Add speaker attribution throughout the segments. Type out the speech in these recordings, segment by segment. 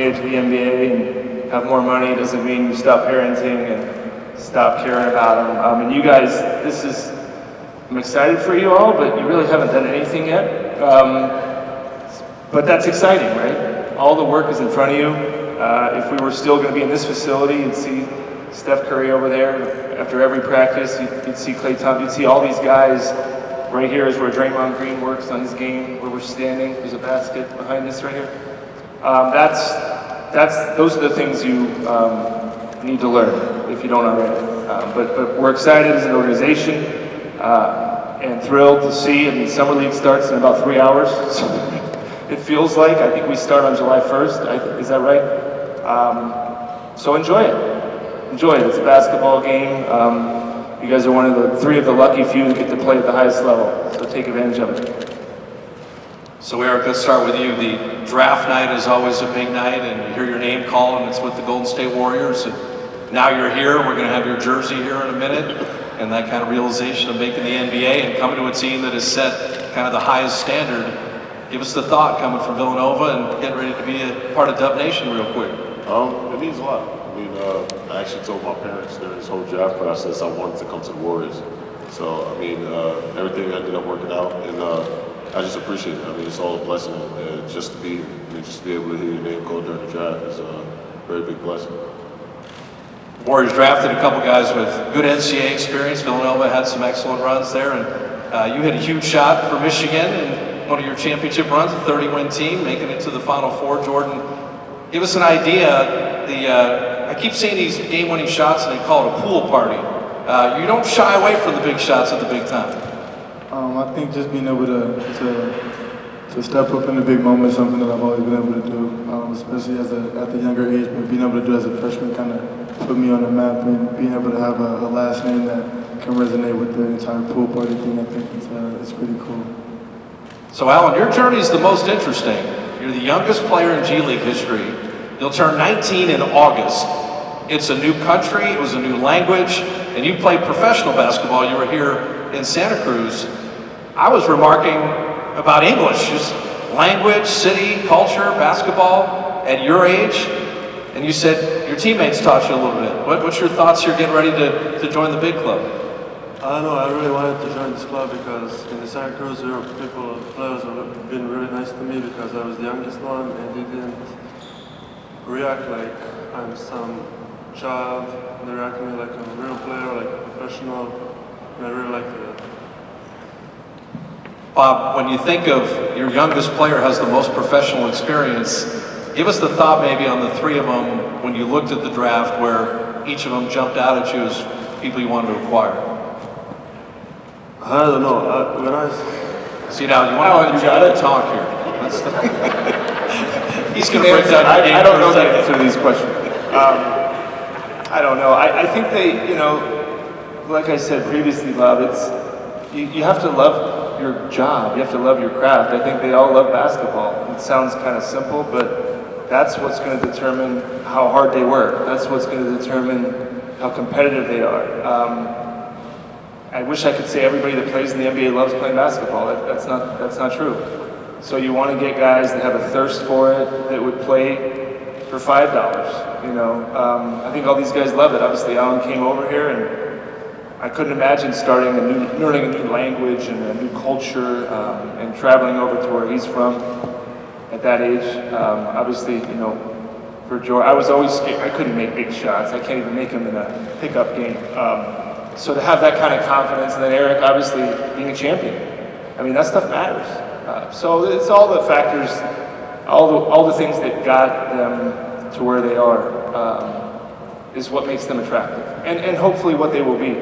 Speaker 1: to the NBA and have more money doesn't mean you stop parenting and stop caring about them. And you guys, I'm excited for you all, but you really haven't done anything yet. But that's exciting, right? All the work is in front of you. If we were still going to be in this facility, you'd see Steph Curry over there after every practice. You'd see Klay Thompson. You'd see all these guys. Right here is where Draymond Green works on his game, where we're standing. There's a basket behind us right here. Those are the things you need to learn if you don't already. But we're excited as an organization and thrilled to see. I mean, Summer League starts in about 3 hours. So it feels like. I think we start on July 1st. Is that right? So enjoy it. Enjoy it. It's a basketball game. You guys are one of the 3 of the lucky few that get to play at the highest level. So take advantage of it.
Speaker 2: So Eric, let's start with you. The draft night is always a big night, and you hear your name called, and it's with the Golden State Warriors. And now you're here. We're going to have your jersey here in a minute, and that kind of realization of making the NBA and coming to a team that has set kind of the highest standard. Give us the thought coming from Villanova and getting ready to be a part of Dub Nation real quick.
Speaker 3: It means a lot. I mean, I actually told my parents during this whole draft process I wanted to come to the Warriors. So, I mean, everything ended up working out, and I just appreciate it. I mean, it's all a blessing. Just to be able to hear your name called during the draft is a very big blessing.
Speaker 2: Warriors drafted a couple guys with good NCAA experience. Villanova had some excellent runs there, and you hit a huge shot for Michigan in one of your championship runs, a 30-win team, making it to the Final Four. Jordan, give us an idea. I keep seeing these game-winning shots, and they call it a pool party. You don't shy away from the big shots at the big time.
Speaker 4: I think just being able to step up in the big moments is something that I've always been able to do, especially at the younger age. But being able to do it as a freshman kind of put me on the map, and being able to have a last name that can resonate with the entire pool party thing, I think it's pretty cool.
Speaker 2: So Alan, your journey is the most interesting. You're the youngest player in G League history. You'll turn 19 in August. It's a new country, it was a new language, and you played professional basketball. You were here in Santa Cruz. I was remarking about English, just language, city, culture, basketball at your age, and you said your teammates taught you a little bit. What's your thoughts here getting ready to join the big club?
Speaker 5: I don't know, I really wanted to join this club because in the Santa Cruz, players have been really nice to me because I was the youngest one and they didn't react like I'm some child. They react to me like I'm a real player, like a professional, and I really liked it.
Speaker 2: Bob, when you think of your youngest player has the most professional experience, give us the thought maybe on the 3 of them when you looked at the draft where each of them jumped out at you as people you wanted to acquire.
Speaker 5: I don't know.
Speaker 2: See now, you got to talk here. He's going to break down your game.
Speaker 1: I don't know the answer to these questions. I don't know. I think they, like I said previously, Bob, you have to love your job. You have to love your craft. I think they all love basketball. It sounds kind of simple, but that's what's going to determine how hard they work. That's what's going to determine how competitive they are. I wish I could say everybody that plays in the NBA loves playing basketball. That's not true. So you want to get guys that have a thirst for it, that would play for $5. I think all these guys love it. Obviously, Alan came over here, and I couldn't imagine learning a new language and a new culture, and traveling over to where he's from at that age. Obviously, for George, I was always scared. I couldn't make big shots. I can't even make them in a pickup game. So to have that kind of confidence, and then Eric obviously being a champion, I mean, that stuff matters. So it's all the factors, all the things that got them to where they are is what makes them attractive, and hopefully what they will be.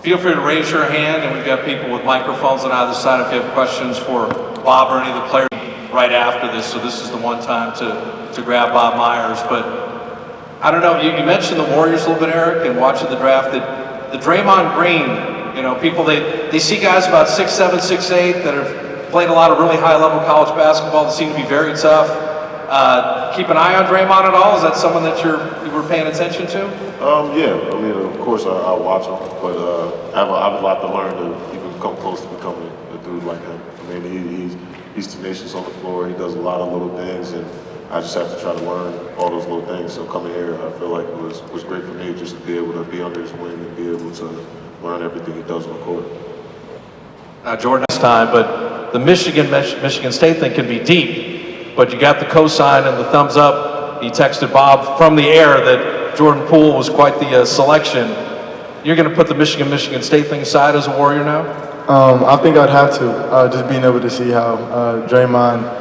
Speaker 2: Feel free to raise your hand, and we've got people with microphones on either side if you have questions for Bob or any of the players right after this. So this is the one time to grab Bob Myers, but I don't know, you mentioned the Warriors a little bit, Eric, and watching the draft, that the Draymond Green, people, they see guys about 6'7", 6'8", that have played a lot of really high-level college basketball that seem to be very tough. Keep an eye on Draymond at all? Is that someone that you were paying attention to?
Speaker 3: Yeah, I mean, of course I watch him, but I have a lot to learn to even come close to becoming a dude like him. I mean, he's tenacious on the floor, he does a lot of little things, and I just have to try to learn all those little things. So coming here, I feel like it was great for me just to be able to be under his wing and be able to learn everything he does on the court.
Speaker 2: Jordan, this time, but the Michigan State thing can be deep, but you got the cosign and the thumbs up. He texted Bob from the air that Jordan Poole was quite the selection. You're going to put the Michigan State thing aside as a Warrior now?
Speaker 4: I think I'd have to, just being able to see how Draymond,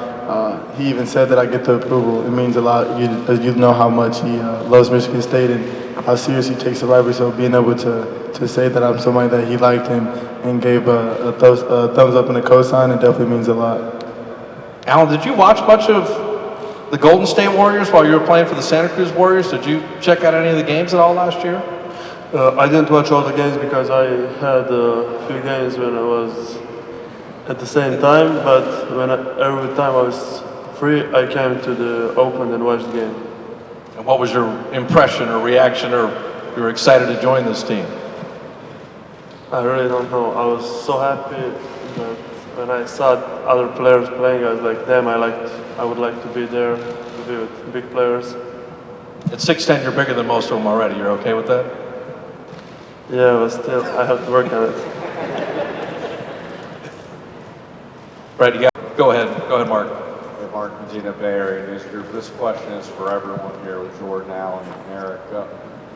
Speaker 4: he even said that I get the approval. It means a lot. You know how much he loves Michigan State and how serious he takes the rivalry. So being able to say that I'm somebody that he liked and gave a thumbs up and a cosign, it definitely means a lot.
Speaker 2: Alan, did you watch much of the Golden State Warriors while you were playing for the Santa Cruz Warriors? Did you check out any of the games at all last year?
Speaker 5: I didn't watch all the games because I had a few games when I was at the same time, but every time I was free, I came to the Oakland and watched the game.
Speaker 2: And what was your impression or reaction, or you were excited to join this team?
Speaker 5: I really don't know. I was so happy that when I saw other players playing, I was like, damn, I would like to be there, to be with big players.
Speaker 2: At 6'10", you're bigger than most of them already. You're okay with that?
Speaker 5: Yeah, but still, I have to work on it.
Speaker 2: Right, go ahead, Mark.
Speaker 6: Hey, Mark, Medina, Bay Area News Group. This question is for everyone here with Jordan, Allen, and Eric.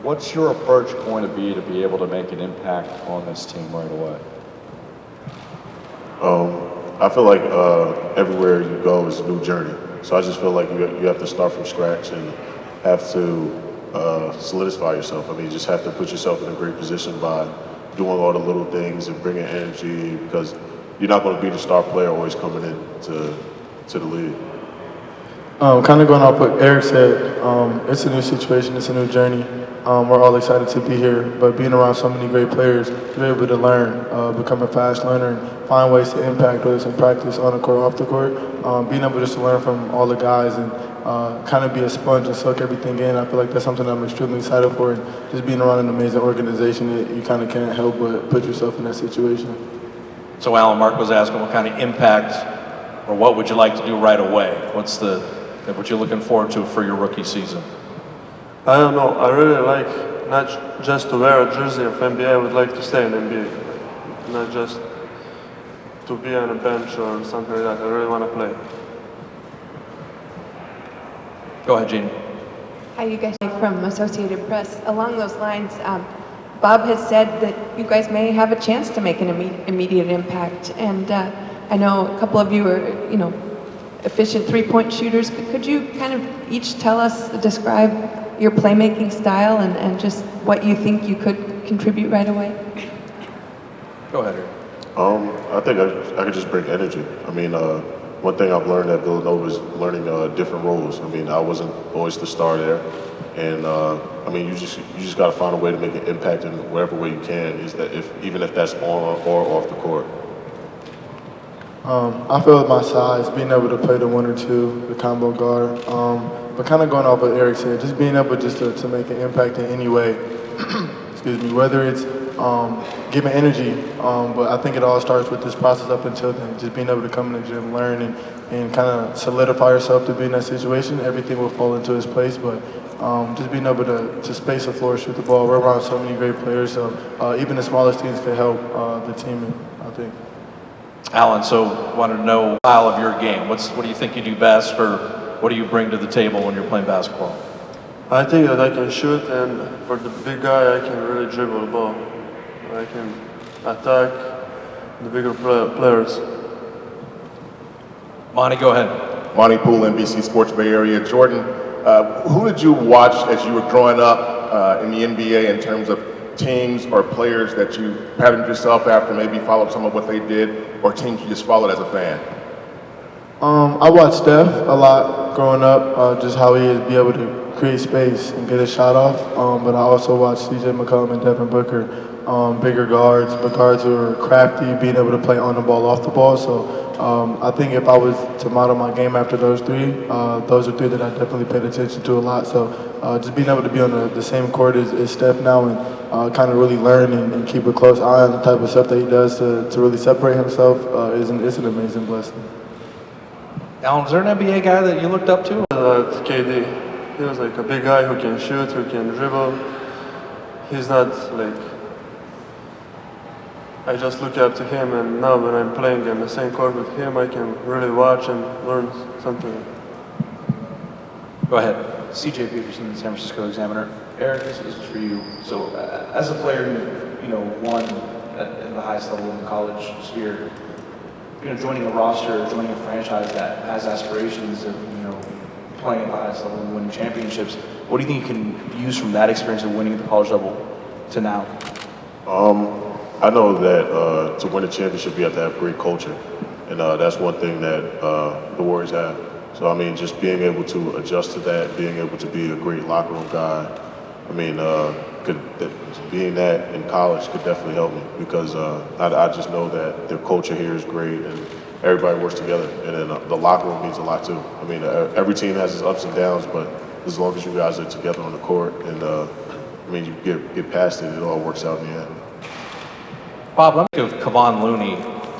Speaker 6: What's your approach going to be able to make an impact on this team right away?
Speaker 3: I feel like everywhere you go is a new journey. So I just feel like you have to start from scratch and have to solidify yourself. I mean, you just have to put yourself in a great position by doing all the little things and bringing energy, because you're not going to be the star player always coming in to the league.
Speaker 4: Kind of going off what Eric said, it's a new situation, it's a new journey. We're all excited to be here, but being around so many great players, you're able to learn, become a fast learner, and find ways to impact, whether it's in practice, on the court, off the court. Being able just to learn from all the guys and kind of be a sponge and soak everything in, I feel like that's something I'm extremely excited for. And just being around an amazing organization, you kind of can't help but put yourself in that situation.
Speaker 2: So Alan, Mark was asking what kind of impact, or what would you like to do right away? What you're looking forward to for your rookie season?
Speaker 5: I don't know. I really like not just to wear a jersey of NBA. I would like to stay in NBA, not just to be on a bench or something like that. I really want to play.
Speaker 2: Go ahead, Jeannie.
Speaker 7: Hi, you guys from Associated Press. Along those lines, Bob has said that you guys may have a chance to make an immediate impact, and I know a couple of you are, efficient three-point shooters. Could you kind of each describe your playmaking style and just what you think you could contribute right away?
Speaker 2: Go ahead, Eric.
Speaker 3: I think I could just bring energy. I mean, one thing I've learned at Villanova is learning different roles. I mean, I wasn't always the star there, and I mean, you just got to find a way to make an impact in whatever way you can. Even if that's on or off the court.
Speaker 4: I feel with my size, being able to play the 1 or 2, the combo guard, but kind of going off what Eric said, just being able just to make an impact in any way, excuse me, whether it's giving energy, but I think it all starts with this process up until then, just being able to come in the gym, learn, and kind of solidify yourself to be in that situation. Everything will fall into its place, but just being able to space the floor, shoot the ball. We're around so many great players, so even the smallest teams can help the team, I think.
Speaker 2: Alan, so wanted to know the style of your game. What do you think you do best, or what do you bring to the table when you're playing basketball?
Speaker 5: I think that I can shoot, and for the big guy, I can really dribble the ball. I can attack the bigger players.
Speaker 2: Monty, go ahead.
Speaker 8: Monty Poole, NBC Sports Bay Area. Jordan, who did you watch as you were growing up in the NBA in terms of teams or players that you patterned yourself after, maybe followed some of what they did, or teams you just followed as a fan?
Speaker 4: I watched Steph a lot growing up, just how he is be able to create space and get a shot off. But I also watched C.J. McCollum and Devin Booker, bigger guards, but guards who are crafty, being able to play on the ball, off the ball. So I think if I was to model my game after those are three that I definitely paid attention to a lot. So just being able to be on the same court as Steph now, and kind of really learn and keep a close eye on the type of stuff that he does to really separate himself is an amazing blessing.
Speaker 2: Alan, is there an NBA guy that you looked up to?
Speaker 5: KD. He was like a big guy who can shoot, who can dribble. He's not like, I just look up to him, and now when I'm playing in the same court with him, I can really watch and learn something.
Speaker 2: Go ahead.
Speaker 9: CJ Peterson, San Francisco Examiner. Eric, this is for you. So, as a player who, won at the highest level in the college sphere, joining a roster, joining a franchise that has aspirations of, playing at the highest level and winning championships, what do you think you can use from that experience of winning at the college level to now?
Speaker 3: I know that to win a championship, you have to have great culture, and that's one thing that the Warriors have. So, I mean, just being able to adjust to that, being able to be a great locker room guy, I mean, being that in college could definitely help me because I just know that their culture here is great and everybody works together. And then the locker room means a lot too. I mean, every team has its ups and downs, but as long as you guys are together on the court and, I mean, you get past it, it all works out in the end.
Speaker 2: Bob, let me think of Kevon Looney.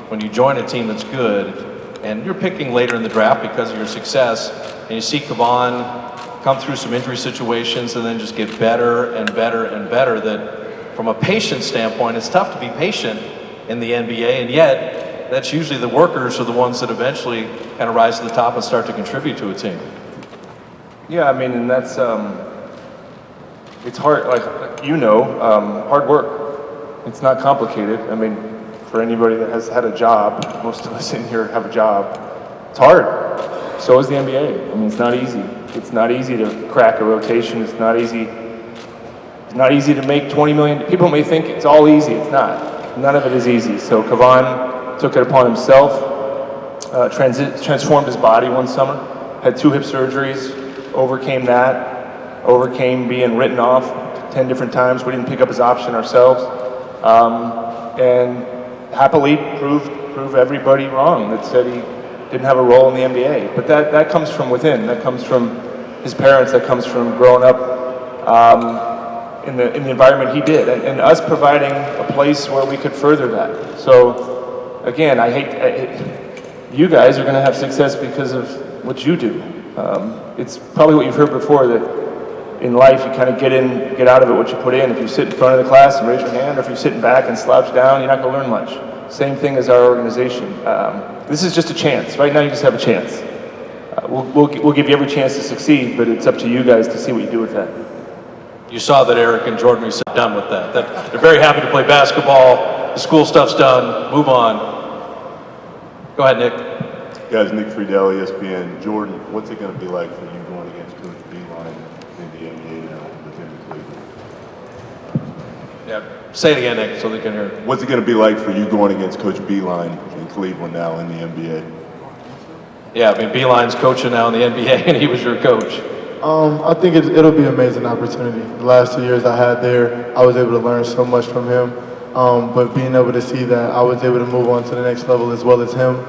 Speaker 2: When you join a team that's good, and you're picking later in the draft because of your success, and you see Kevon come through some injury situations and then just get better and better and better, that from a patience standpoint, it's tough to be patient in the NBA, and yet that's usually the workers are the ones that eventually kind of rise to the top and start to contribute to a team.
Speaker 10: Yeah, I mean, and that's, it's hard, like, hard work. It's not complicated. I mean, for anybody that has had a job, most of us in here have a job, it's hard. So is the NBA. I mean, it's not easy. It's not easy to crack a rotation. It's not easy to make 20 million. People may think it's all easy. It's not. None of it is easy. So Kevon took it upon himself, transformed his body one summer, had 2 hip surgeries, overcame being written off 10 different times. We didn't pick up his option ourselves. And happily prove everybody wrong that said he didn't have a role in the NBA. But that comes from within. That comes from his parents. That comes from growing up in the environment he did, and us providing a place where we could further that. So again, you guys are going to have success because of what you do. It's probably what you've heard before, that in life you kind of get out of it what you put in. If you sit in front of the class and raise your hand, or if you're sitting back and slouch down, you're not going to learn much. Same thing as our organization. This is just a chance. Right now you just have a chance. We'll give you every chance to succeed, but it's up to you guys to see what you do with that.
Speaker 2: You saw that Eric and Jordan, we said done with that. They're very happy to play basketball. The school stuff's done. Move on. Go ahead, Nick.
Speaker 3: Guys, Nick Friedel, ESPN. Jordan, what's it going to be like for you going against Coach Beeline in the NBA now with him in Cleveland?
Speaker 2: Yeah, say it again, Nick, so they can hear.
Speaker 3: What's it going to be like for you going against Coach Beeline in Cleveland now in the NBA?
Speaker 2: Yeah, I mean, Beeline's coaching now in the NBA, and he was your coach.
Speaker 4: I think it'll be an amazing opportunity. The last 2 years I had there, I was able to learn so much from him. But being able to see that I was able to move on to the next level as well as him,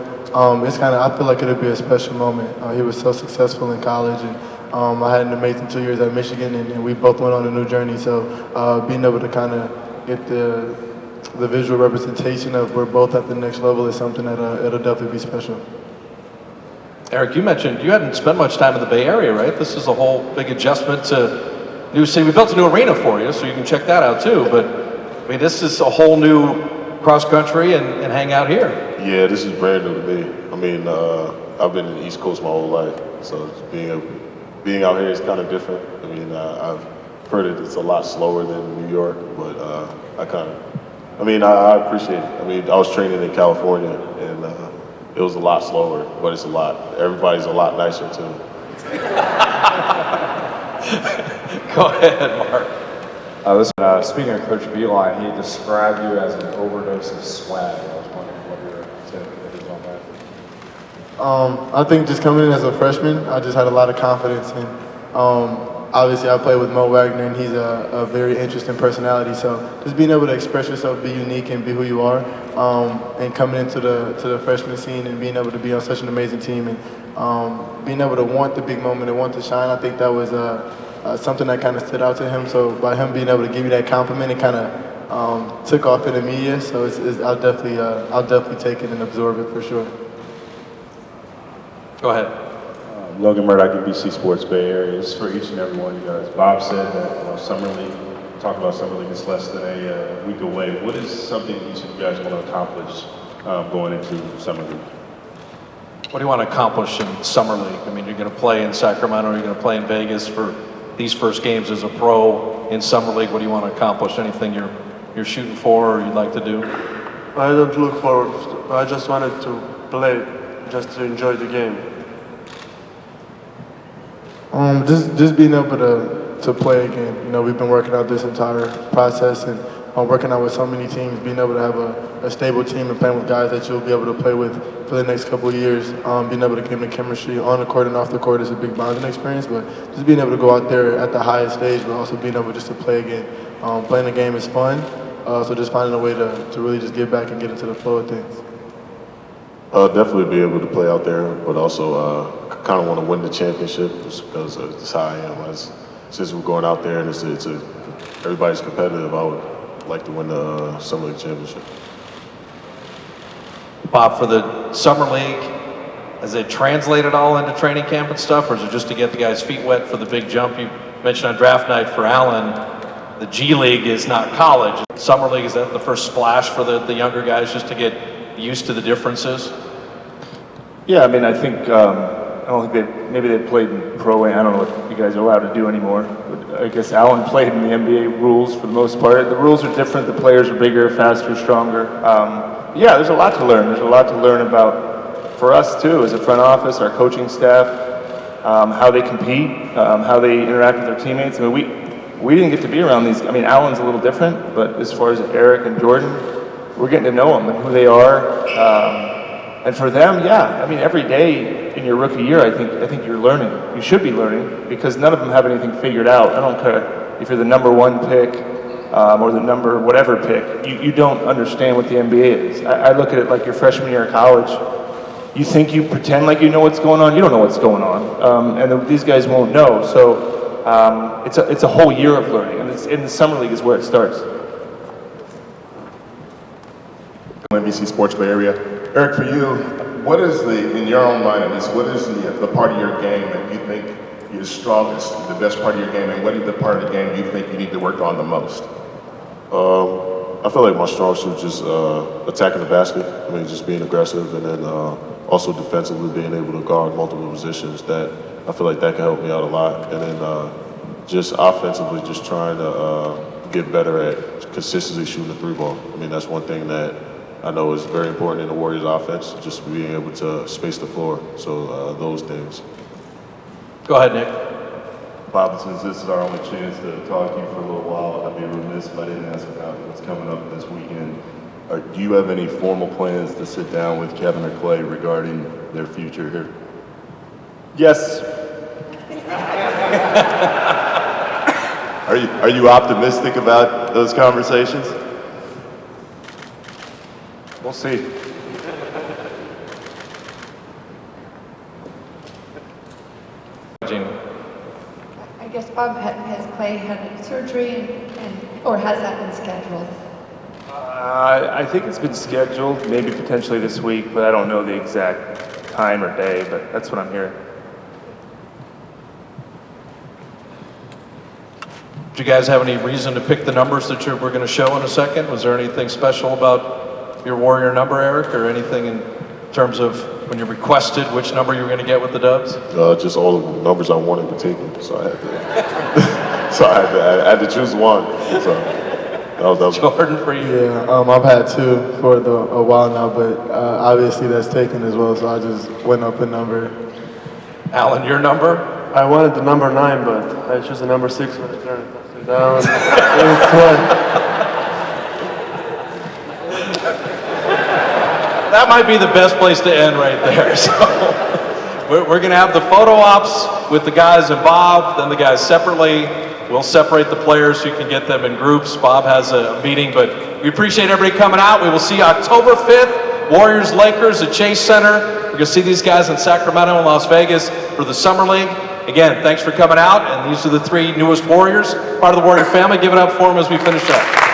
Speaker 4: it's kind of, I feel like it'll be a special moment. He was so successful in college, and I had an amazing 2 years at Michigan, and we both went on a new journey. So being able to kind of get the visual representation of we're both at the next level is something that it'll definitely be special.
Speaker 2: Eric, you mentioned you hadn't spent much time in the Bay Area, right? This is a whole big adjustment to new city. We built a new arena for you, so you can check that out too. But I mean, this is a whole new cross country and hang out here.
Speaker 3: Yeah, this is brand new to me. I mean, I've been in the East Coast my whole life, so being out here is kind of different. I mean, I've heard it's a lot slower than New York, but I appreciate it. I mean, I was training in California, and it was a lot slower, but it's everybody's a lot nicer too.
Speaker 2: Go ahead, Mark.
Speaker 6: Speaking of Coach Beeline, he described you as an overdose of swag. I was wondering what your take is on that.
Speaker 4: I think just coming in as a freshman, I just had a lot of confidence, and obviously I played with Mo Wagner, and he's a very interesting personality. So just being able to express yourself, be unique, and be who you are, and coming into the freshman scene and being able to be on such an amazing team, and being able to want the big moment and want to shine, I think that was something that kind of stood out to him. So by him being able to give you that compliment, it kind of took off in the media. So, I'll, I'll, definitely, I'll, definitely, I'll, definitely, I'll, definitely take it and absorb it for sure.
Speaker 2: Go ahead, Mark. This is a whole big adjustment to new city. We built a new arena for you, so you can check that out too. But I mean, this is a whole new cross country and hang out here.
Speaker 4: I think it'll be an amazing opportunity. The last 2 years I had there, I was able to learn so much from him. But being able to see that I was able to move on to the next level as well as him, it's kind of,
Speaker 2: Go ahead.
Speaker 11: Logan Murdoch, NBC Sports Bay Area. This is for each and every one of you guys. Bob said that Summer League, talking about Summer League, is less than a week away. What is something each of you guys want to accomplish going into Summer League?
Speaker 2: What do you want to accomplish in Summer League? I mean, you're going to play in Sacramento, you're going to play in Vegas for these first games as a pro in Summer League. What do you want to accomplish? Anything you're shooting for or you'd like to do?
Speaker 5: I don't look forward. I just wanted to play, just to enjoy the game.
Speaker 4: Just being able to play again. You know, we've been working out this entire process and working out with so many teams, being able to have a stable team and playing with guys that you'll be able to play with for the next couple of years. Being able to get the chemistry on the court and off the court is a big bonding experience, but just being able to go out there at the highest stage, but also being able just to play again. Playing the game is fun, so just finding a way to really just get back and get into the flow of things.
Speaker 3: Definitely be able to play out there, but also kind of want to win the championship just because it's how I am. Since we're going out there and everybody's competitive, I would like to win the Summer League championship.
Speaker 2: Bob, for the Summer League, has it translated all into training camp and stuff, or is it just to get the guys' feet wet for the big jump? You mentioned on draft night for Allen, the G League is not college. Summer League, is that the first splash for the younger guys just to get used to the differences?
Speaker 10: Yeah, I mean, I think, I don't think maybe they played in pro, I don't know what you guys are allowed to do anymore. But I guess Allen played in the NBA rules for the most part. The rules are different, the players are bigger, faster, stronger. Yeah, there's a lot to learn. There's a lot to learn about, for us too, as a front office, our coaching staff, how they compete, how they interact with their teammates. I mean, we didn't get to be around these. I mean, Allen's a little different, but as far as Eric and Jordan, we're getting to know them and who they are. And for them, yeah, I mean, every day in your rookie year, I think you're learning. You should be learning because none of them have anything figured out. I don't care if you're the number one pick or the number whatever pick. You don't understand what the NBA is. I look at it like your freshman year of college. You think you pretend like you know what's going on. You don't know what's going on, and these guys won't know. So it's a whole year of learning, and in the Summer League is where it starts.
Speaker 8: NBC Sports Bay Area. Eric, for you, what is in your own mind at least, what is the part of your game that you think is strongest, the best part of your game, and what is the part of the game you think you need to work on the most?
Speaker 3: I feel like my strong suit is just attacking the basket. I mean, just being aggressive, and then also defensively being able to guard multiple positions. That I feel like that can help me out a lot. And then just offensively, just trying to get better at consistently shooting the three ball. I mean, that's one thing that I know is very important in the Warriors offense, just being able to space the floor. So those things.
Speaker 2: Go ahead, Nick.
Speaker 11: Bob, since this is our only chance to talk to you for a little while, I'd be remiss if I didn't ask about what's coming up this weekend. Do you have any formal plans to sit down with Kevin or Clay regarding their future here?
Speaker 10: Yes.
Speaker 11: Are you optimistic about those conversations?
Speaker 10: We'll see.
Speaker 7: I guess Bob, has Clay had surgery or has that been scheduled?
Speaker 10: I think it's been scheduled, maybe potentially this week, but I don't know the exact time or day, but that's what I'm hearing.
Speaker 2: Do you guys have any reason to pick the numbers that we're going to show in a second? Was there anything special about your Warrior number, Eric, or anything in terms of when you requested which number you were going to get with the Dubs?
Speaker 3: Just all the numbers I wanted to take them, so I had to, I had to choose one. So that was
Speaker 2: Jordan, for you?
Speaker 4: Yeah, I've had two for a while now, but obviously that's taken as well, so I just went up a number.
Speaker 2: Alan, your number?
Speaker 5: I wanted the number 9, but I chose the number 6 when I turned it upside down. It was fun.
Speaker 2: That might be the best place to end right there. So we're going to have the photo ops with the guys and Bob, then the guys separately. We'll separate the players so you can get them in groups. Bob has a meeting, but we appreciate everybody coming out. We will see you October 5th, Warriors-Lakers at Chase Center. We're going to see these guys in Sacramento and Las Vegas for the Summer League. Again, thanks for coming out, and these are the 3 newest Warriors, part of the Warrior family. Give it up for them as we finish up.